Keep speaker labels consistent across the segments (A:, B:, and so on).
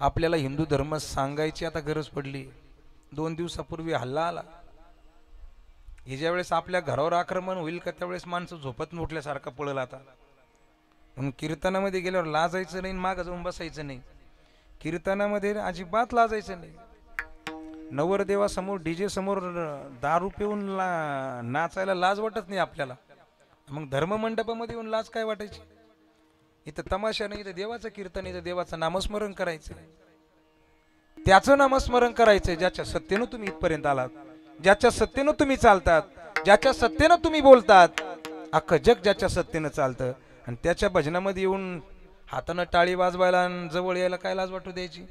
A: आपल्याला हिंदू धर्म सांगायची आता गरज पडली। 2 दिवसापूर्वी हल्ला आला, हे ज्या वेळेस आपल्या घरावर आक्रमण होईल का त्यावेळेस माणसं झोपत उठल्यासारखं पळलं आता। म्हणून कीर्तनामध्ये गेल्यावर लाजायचं नाही, मागं जाऊन बसायचं नाही। कीर्तनामध्ये अजिबात लाजायचं नाही। नवरदेवासमोर डीजे समोर दारू पिऊन नाचायला लाज वाटत नाही आपल्याला, मग धर्म मंडपामध्ये येऊन लाज काय वाटायची? इथं तमाशा नाही, इथं देवाचं कीर्तन, इथं देवाचं नामस्मरण करायचं, त्याचं नामस्मरण करायचं ज्याच्या सत्तेनं तुम्ही इथपर्यंत आलात, ज्याच्या सत्तेनं तुम्ही चालतात, ज्याच्या सत्तेनं तुम्ही बोलतात। अख्खं जग ज्याच्या सत्तेनं चालतं आणि त्याच्या भजनामध्ये येऊन हातानं टाळी वाजवायला आणि जवळ यायला काय लाज वाटू द्यायची?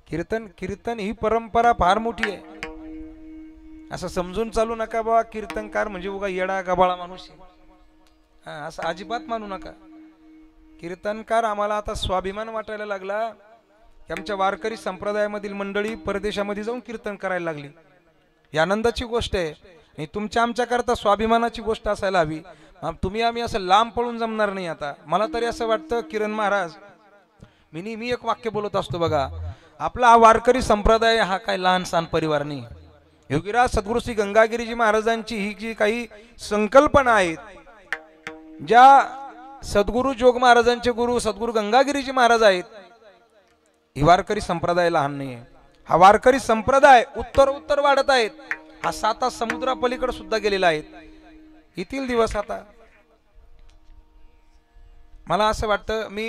A: कीर्तन ही परंपरा फार मोठी आहे। असं समजून चालू नका बाबा कीर्तनकार म्हणजे उगा येडा गबाळा माणूस आहे, असं अजिबात मानू नका। कीर्तनकार आम्हाला आता स्वाभिमान वाटायला लागला की आमच्या वारकरी संप्रदायामधील मंडळी परदेशामध्ये जाऊन कीर्तन करायला लागली। ही आनंदाची गोष्ट आहे आणि तुमच्या आमच्याकरता स्वाभिमानाची गोष्ट असायला हवी। तुम्ही आम्ही असं लांब पळून जमणार नाही। आता मला तरी असं वाटतं किरण महाराज, मी नेहमी एक वाक्य बोलत असतो बघा, आपला हा वारकरी संप्रदाय हा काय लहान सहान परिवार नाही। योगीराज सद्गुरू श्री गंगागिरीजी महाराजांची ही जी काही संकल्पना आहेत, ज्या सद्गुरू जोग महाराजांचे गुरु सद्गुरू गंगागिरीजी महाराज आहेत, ही वारकरी संप्रदाय लहान नाही आहे। हा वारकरी संप्रदाय उत्तर वाढत आहेत, हा 7 समुद्रापलीकडे सुद्धा गेलेला आहे। येथील दिवस आता मला असं वाटतं, मी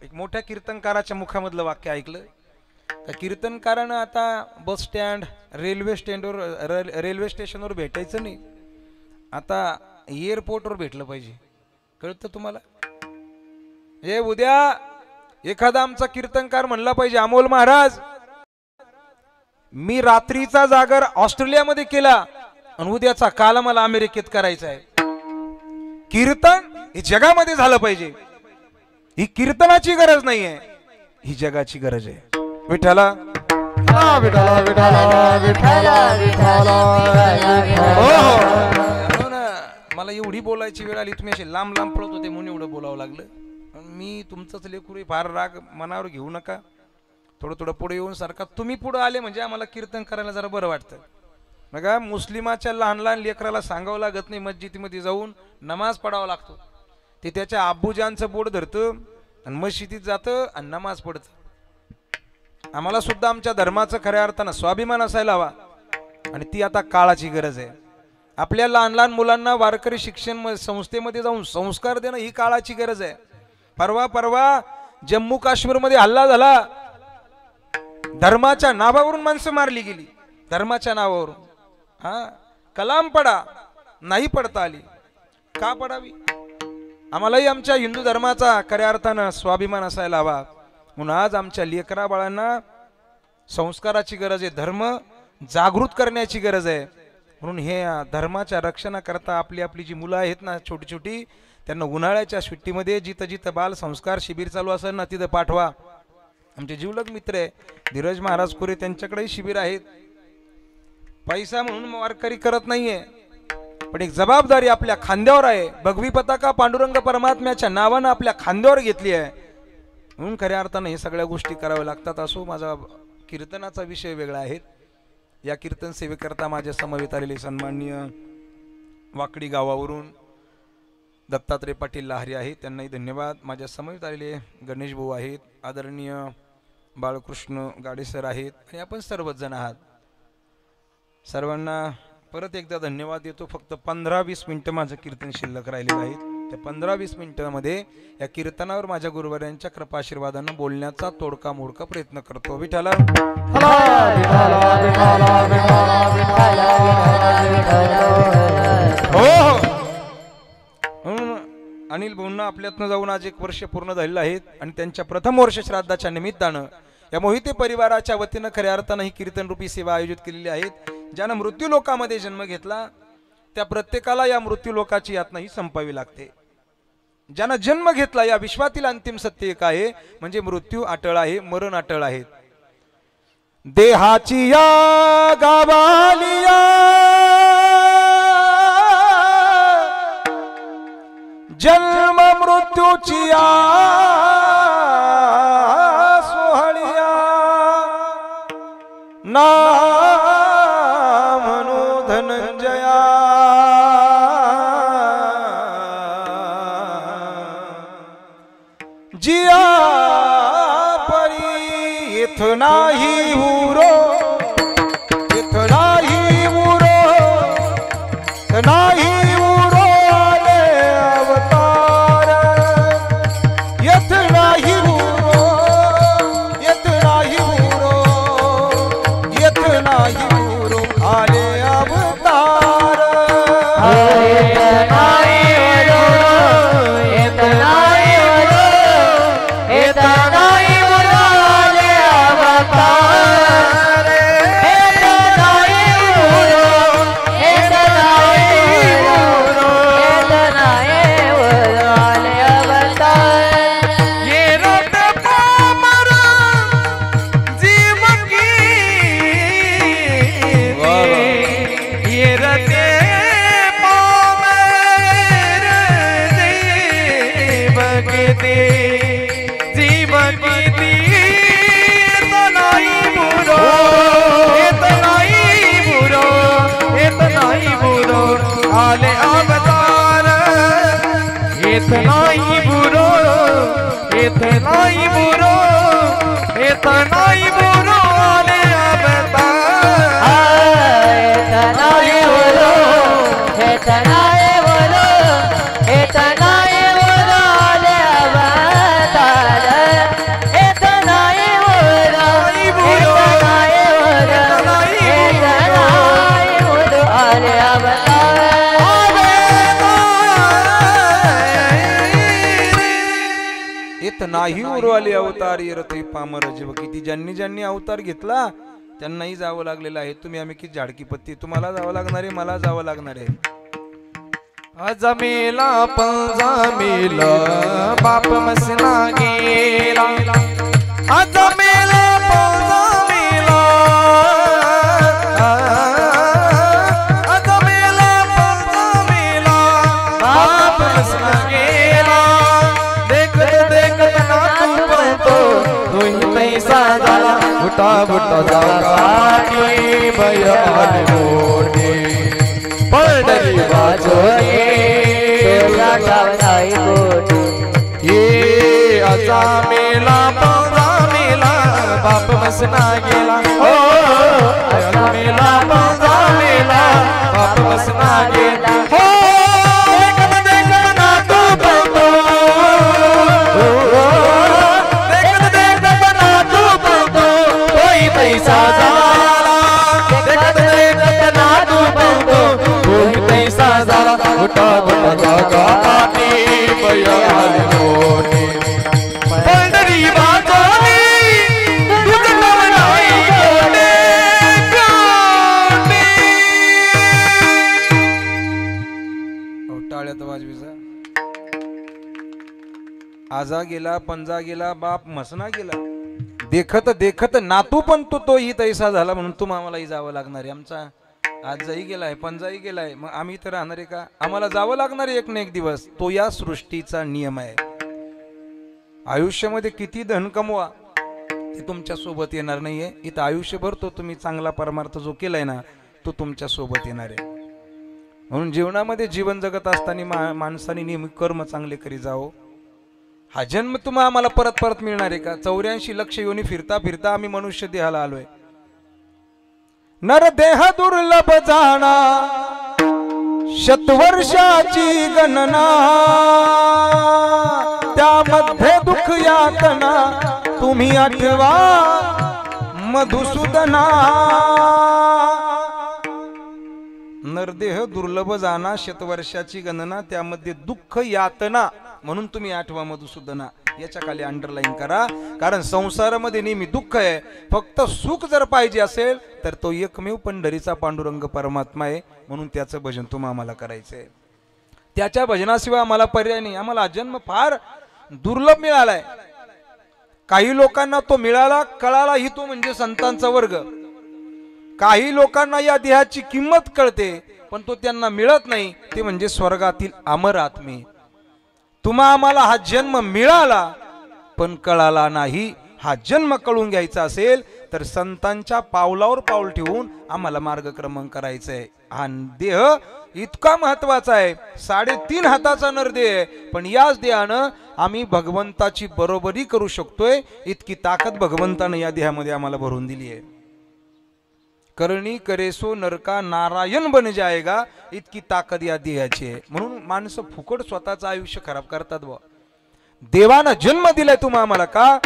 A: एक मोठ्या कीर्तनकाराच्या मुखामधलं वाक्य ऐकलं, तर कीर्तनकारानं आता बस स्टँड रेल्वे स्टेशनवर भेटायचं नाही, आता एअरपोर्टवर भेटलं पाहिजे। कळतं तुम्हाला? हे उद्या एखादा आमचा कीर्तनकार म्हणला पाहिजे, अमोल महाराज मी रात्रीचा जागर ऑस्ट्रेलियामध्ये केला आणि उद्याचा काल मला अमेरिकेत करायचा आहे। कीर्तन हे जगामध्ये झालं पाहिजे। ही कीर्तनाची गरज नाही आहे, ही जगाची गरज आहे। विठ्ठला मला एवढी बोलायची वेळ आली, तुम्ही असे लांब लांब पळत होते म्हणून एवढं बोलावं लागलं। मी तुमचंच लेकरू, फार राग मनावर घेऊ नका, थोडं पुढे येऊन सारखा तुम्ही पुढे आले म्हणजे आम्हाला कीर्तन करायला जरा बरं वाटतं। बघा मुस्लिमाच्या लहान लहान लेकराला सांगावं लागत नाही, मस्जिदीमध्ये जाऊन नमाज पडावा लागतो, ते त्याच्या आब्बूजानचं बोट धरतं आणि मस्जिदीत जातं आणि नमाज पडतं। आम्हाला सुद्धा आमच्या धर्माचं खऱ्या अर्थानं स्वाभिमान असायला हवा आणि ती आता काळाची गरज आहे। आपल्या लहान लहान मुलांना वारकरी शिक्षण संस्थेमध्ये जाऊन संस्कार देणं ही काळाची गरज आहे। परवा जम्मू काश्मीरमध्ये हल्ला झाला, धर्माच्या नावावरून माणसं मारली गेली, धर्माच्या नावावरून। कलाम पडा, नाही पडता आली, का पडावी? आम्हालाही आमच्या हिंदू धर्माचा खऱ्या अर्थानं स्वाभिमान असायला हवा। म्हणून आज आमच्या लेकरा बाळांना संस्काराची गरज आहे, धर्म जागृत करण्याची गरज आहे। म्हणून हे धर्माच्या रक्षणाकरता आपली जी मुलं आहेत ना छोटी छोटी, त्यांना उन्हाळ्याच्या सुट्टीमध्ये जिथं जिथं बाल संस्कार शिबिर चालू असेल ना तिथं पाठवा। आमचे जीवलग मित्र आहे धीरज महाराज कोरे, त्यांच्याकडेही शिबिर आहेत। पैसा म्हणून वारकरी करत नाहीये, पण एक जबाबदारी आपल्या खांद्यावर आहे। भगवी पताका पांडुरंग परमात्म्याच्या नावानं आपल्या खांद्यावर घेतली आहे, म्हणून खऱ्या अर्थानं हे सगळ्या गोष्टी कराव्या लागतात। असो, माझा कीर्तनाचा विषय वेगळा आहे। या कीर्तन सेवेकरता माझ्या समवेत आलेले सन्माननीय वाकडी गावावरून दत्तात्रय पाटील लहारी आहेत, त्यांनाही धन्यवाद। माझ्या समवेत आलेले गणेश भाऊ आहेत, आदरणीय बाळकृष्ण गाडेसर आहेत आणि आपण सर्वच जण आहात। सर्वांना परत एकदा धन्यवाद देतो। फक्त 15-20 मिनिटं माझं कीर्तन शिल्लक राहिलेलं आहे, त्या 15-20 मिनिटांमध्ये या कीर्तनावर माझ्या गुरुवारांच्या कृपाशीर्वादानं बोलण्याचा तोडका मोडका प्रयत्न करतो। विठ्ठला हो अनिल भाऊंना आपल्यातनं जाऊन आज 1 वर्ष पूर्ण झालेलं आहे आणि त्यांच्या प्रथम वर्ष श्राद्धाच्या निमित्तानं या मोहिते परिवाराच्या वतीनं खऱ्या अर्थानं ही कीर्तन रूपी सेवा आयोजित केलेली आहे। ज्यानं मृत्यू लोकामध्ये जन्म घेतला त्या प्रत्येकाला या मृत्यू लोकाची यातना ही संपावी लागते। ज्यानं जन्म घेतला या विश्वातील अंतिम सत्य एक आहे, म्हणजे मृत्यू अटळ आहे, मरण अटळ आहे। देहाची या गावालिया जन्म मृत्यूची आस ना म्हणू धनंजया जिया परी इथ नाही उरो इथ नाही उरो नाही उरो आले अवतार इथ नाही उरो इथ नाही उरो इथ नाही उरो आले अवतार
B: आले अवतार इतनाही बुरो इतनाही बुरो इतनाही बुरो आले अवतार इतनाही बुरो इतनाही बुरो इतनाही बुरो आले अवतार इतनाही बुरो इतनाही बुरो आले अवतार
A: नाही उरवाले अवतार येरते पामर जीव किती ज्यांनी ज्यांनी अवतार घेतला त्यांनाही जावं लागलेलं आहे तुम्ही आम्ही किती झाडकी पत्ती तुम्हाला जावं लागणार आहे मला जावं लागणार आहे
B: अजमेला पंजामेला बाप मसना गेला अजमेला पंजामेला अजमेला पंजामेला बाप मसना गेला झाला बुटा बुटा जागा बयान मोठे पंढरी वाजोरे ये अजामेला पंजामेला बाप मसना गेला हो अजामेला पंजामेला बाप मसना गेला हो पैसा झाला देखत देखत ना तू बंदो कोई पैसा झाला बुटा बुटा जागा आती बयान मोठी पंढरी वाजोली तुझं नाव नाही कोणे कोणे
A: टाळ्यात वाजवीचा आजा गेला पंजा गेला बाप मसना गेला देखत देखत नातू पण तोही तैसा झाला म्हणून आम्हालाही जावं लागणार आहे आमचा आजाही गेलाय पंजाही गेलाय मग आम्ही तर राहणार आहे का आम्हाला जावं लागणार आहे एक ना एक दिवस तो या सृष्टीचा नियम आहे आयुष्यामध्ये किती धन कमवा ते तुमच्या सोबत येणार नाहीये इथं आयुष्यभर तो तुम्ही चांगला परमार्थ जो केलाय ना तो तुमच्या सोबत येणार आहे म्हणून जीवनामध्ये जीवन जगत असताना माणसाने नेहमी कर्म चांगले करी जावं हा जन्म तुम्हाला आम्हाला परत परत मिळणार आहे का 84 लक्ष योनी फिरता फिरता आम्ही मनुष्य देहाला आलोय नर देह दुर्लभ जाणा शतवर्षाची गणना त्यामध्ये दुःख यातना तुम्ही आठवा मधुसूदना नरदेह दुर्लभ जाणा शतवर्षाची गणना त्यामध्ये दुःख यातना म्हणून तुम्ही आठवा मधुसूदना याच्या खाली अंडरलाईन करा कारण संसारामध्ये नेहमी दुःख आहे फक्त सुख जर पाहिजे असेल तर तो एकमेव पंढरीचा पांडुरंग परमात्मा आहे म्हणून त्याचं भजन आम्हाला करायचंय त्याच्या भजनाशिवाय आम्हाला पर्याय नाही आम्हाला जन्म फार दुर्लभ मिळालाय काही लोकांना तो मिळाला कळाला ही तो म्हणजे संतांचा वर्ग काही लोकांना या देहाची किंमत कळते पण तो त्यांना मिळत नाही ते म्हणजे स्वर्गातील अमर आत्मे आम्हाला हा जन्म मिळाला पण कळाला नाही हा जन्म कळून घ्यायचा असेल तर संतांच्या पावलावर पाऊल ठेवून आम्हाला मार्गक्रमण करायचंय. हा देह इतका महत्वाचा आहे, 3.5 हाताचा नरदेह आहे, पण याच देहानं आम्ही भगवंताची बरोबरी करू शकतोय. इतकी ताकद भगवंतानं या देहामध्ये आम्हाला भरून दिली आहे. करणी करेसो नरका नारायण बन जाएगा, इतकी ताकद या देहाची आहे. म्हणून माणसं फुकट स्वतःचं आयुष्य खराब करतात. बा देवानं जन्म दिलाय तुम्हा आम्हाला का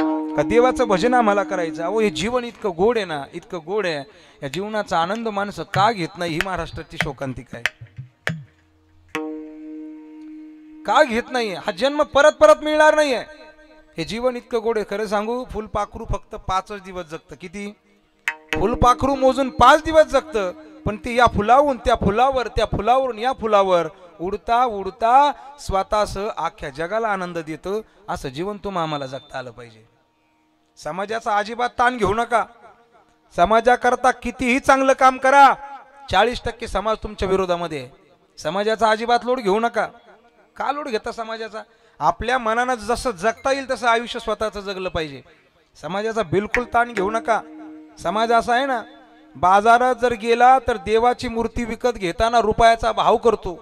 A: देवाचं भजन आम्हाला करायचं. अहो हे जीवन इतकं गोड आहे ना, इतकं गोड आहे. या जीवनाचा आनंद माणसं का घेत नाही ही महाराष्ट्राची शोकांतिका आहे. का घेत नाहीये? हा जन्म परत परत मिळणार नाहीये. हे जीवन इतकं गोड आहे. खरं सांगू, फुलपाखरू फक्त 5 दिवस जगतं. किती? फुलपाखरू मोजून 5 दिवस जगतं, पण ते या फुलावरून त्या फुलावर, त्या फुलावरून या फुलावर उडता उडता स्वतःसह अख्ख्या जगाला आनंद देतं. असं जीवन तुम्हाला आम्हाला जगता आलं पाहिजे. समाजाचा अजिबात ताण घेऊ नका. समाजाकरता कितीही चांगलं काम करा, 40% समाज तुमच्या विरोधामध्ये आहे. समाजाचा अजिबात लोड घेऊ नका. का लोड घेता समाजाचा? आपल्या मनानं जसं जगता येईल तसं आयुष्य स्वतःचं जगलं पाहिजे. समाजाचा बिलकुल ताण घेऊ नका. समाज असा आहे ना, बाजारात जर गेला तर देवाची मूर्ती विकत घेताना रुपयाचा भाव करतो,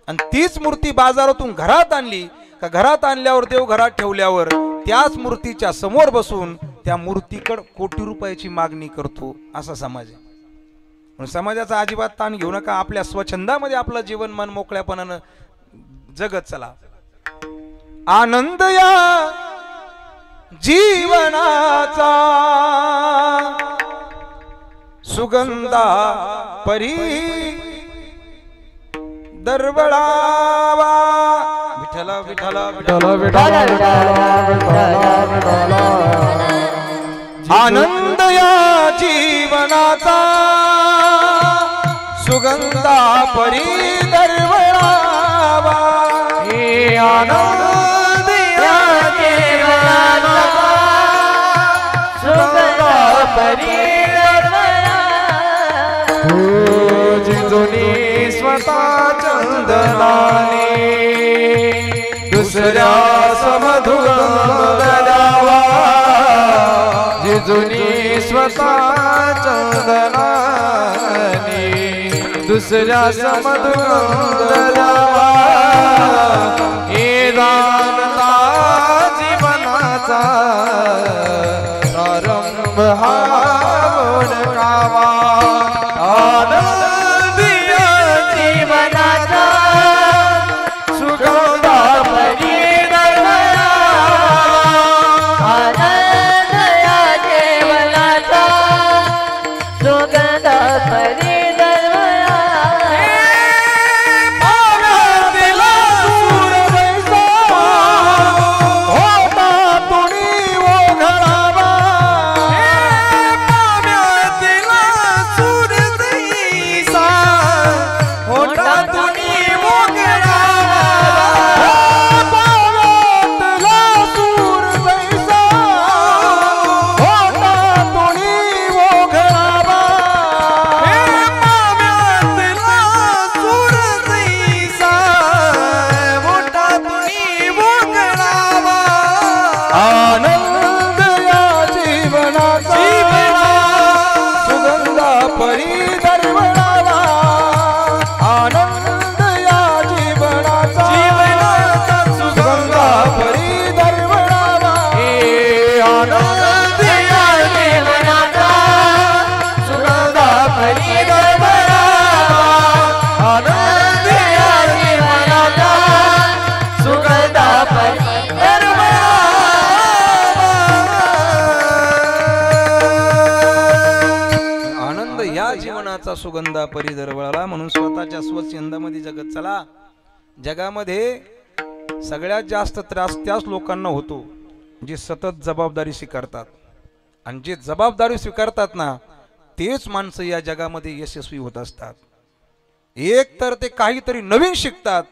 A: आणि तीच मूर्ती बाजारातून घरात आणली का घरात आणल्यावर देव घरात ठेवल्यावर त्याच मूर्तीच्या समोर बसून त्या मूर्तीकडे कोटी रुपयाची मागणी करतो. असा समाज आहे. म्हणून समाजाचा अजिबात ताण घेऊ नका. आपल्या स्वच्छंदामध्ये आपलं जीवन मन मोकळ्यापणानं जगत चला. आनंद या जीवनाचा सुगंधा परी दरवळावा. विठ्ठल विठ्ठल विठ्ठल. आनंद या जीवनाचा सुगंधा परी दरवळावा.
B: हे आनंद या जीवनाचा सुगंधा परी जिजुनी स्वतः चंदनाने दुसऱ्या समधुगंध द्यावा. जिजुनी स्वतः चंदनाने दुसऱ्या समधुगंध द्यावा. हे दानता जीवनाचा प्रारंभ हा ओळखावा. आनंद या जीवनाचा सुगंधा परी दरवळावा.
C: आनंद या जीवनाचा सुगंधा परी दरवळावा.
B: पाण्यातला सूर बैसा होता तुणी ओघळावा. पाण्यातला सूर बैसा होता तुणी ओघळावा. पाण्यातला सूर बैसा होता तुणी ओघळावा. पाण्यातला सूर बैसा होता तुणी ओघळावा. आनंद या जीवनाचा
A: सुगंधा परी दरवळावा. आनंद या जीवनाचा सुगंधा परी दरवळावा.
B: हे आनंद या जीवनाचा सुगंधा परी दरवळावा. आनंद या जीवनाचा सुगंधा परी दरवळावा.
A: आनंद या जीवनाचा सुगंधा परी दरवळाला. म्हणून स्वतःच्या स्वच्छंदामध्ये जगत चला. जगामध्ये सगळ्यात जास्त त्रास त्याच लोकांना होतो जे सतत जबाबदारी स्वीकारतात. आणि जे जबाबदारी स्वीकारतात ना, तेच माणसं या जगामध्ये यशस्वी होत असतात. एक तर ते काहीतरी नवीन शिकतात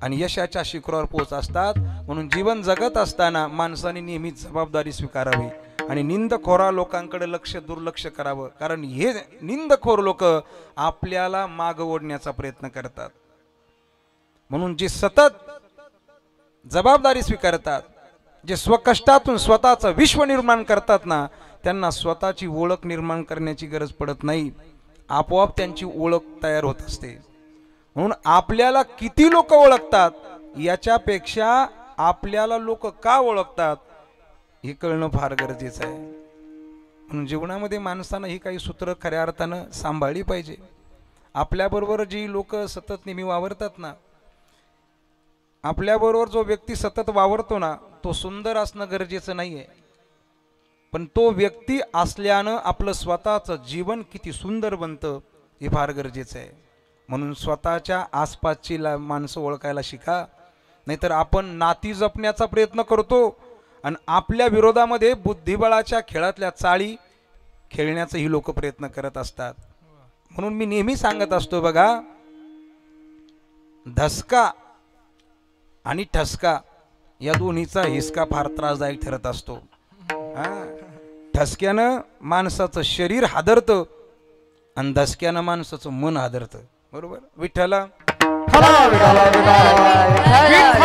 A: आणि यशाच्या शिखरावर पोहोच असतात. म्हणून जीवन जगत असताना माणसाने नेहमी जबाबदारी स्वीकारावी आणि निंदखोरा लोकांकडे दुर्लक्ष करावं. कारण हे निंदखोर लोक आपल्याला माग ओढण्याचा प्रयत्न करतात. म्हणून जे सतत जबाबदारी स्वीकारतात, जे स्वकष्टातून स्वतःचं विश्व निर्माण करतात ना, त्यांना स्वतःची ओळख निर्माण करण्याची गरज पडत नाही, आपोआप त्यांची ओळख तयार होत असते. म्हणून आपल्याला किती लोक ओळखतात याच्यापेक्षा आपल्याला लोक का ओळखतात हे कळणं फार गरजेचं आहे. म्हणून जीवनामध्ये माणसानं ही काही सूत्र खऱ्या अर्थानं सांभाळली पाहिजे. आपल्याबरोबर जी लोक सतत नेहमी वावरतात ना, आपल्याबरोबर जो व्यक्ती सतत वावरतो ना, तो सुंदर असणं गरजेचं नाही आहे, पण तो व्यक्ती असल्यानं आपलं स्वतःचं जीवन किती सुंदर बनतं हे फार गरजेचं आहे. म्हणून स्वतःच्या आसपासची माणसं ओळखायला शिका, नाहीतर आपण नाती जपण्याचा प्रयत्न करतो आणि आपल्या विरोधामध्ये बुद्धिबळाच्या खेळातल्या चाळी खेळण्याचा ही लोक प्रयत्न करत असतात. म्हणून मी नेहमी सांगत असतो बघा, धसका आणि ठसका या दोन्हीचा हिसका फार त्रासदायक ठरत असतो. ठसक्यानं माणसाचं शरीर हादरतं आणि धसक्यानं माणसाचं मन हादरतं. बरोबर विठ्ठला
B: विठ्ठला विठ्ठला विठ्ठला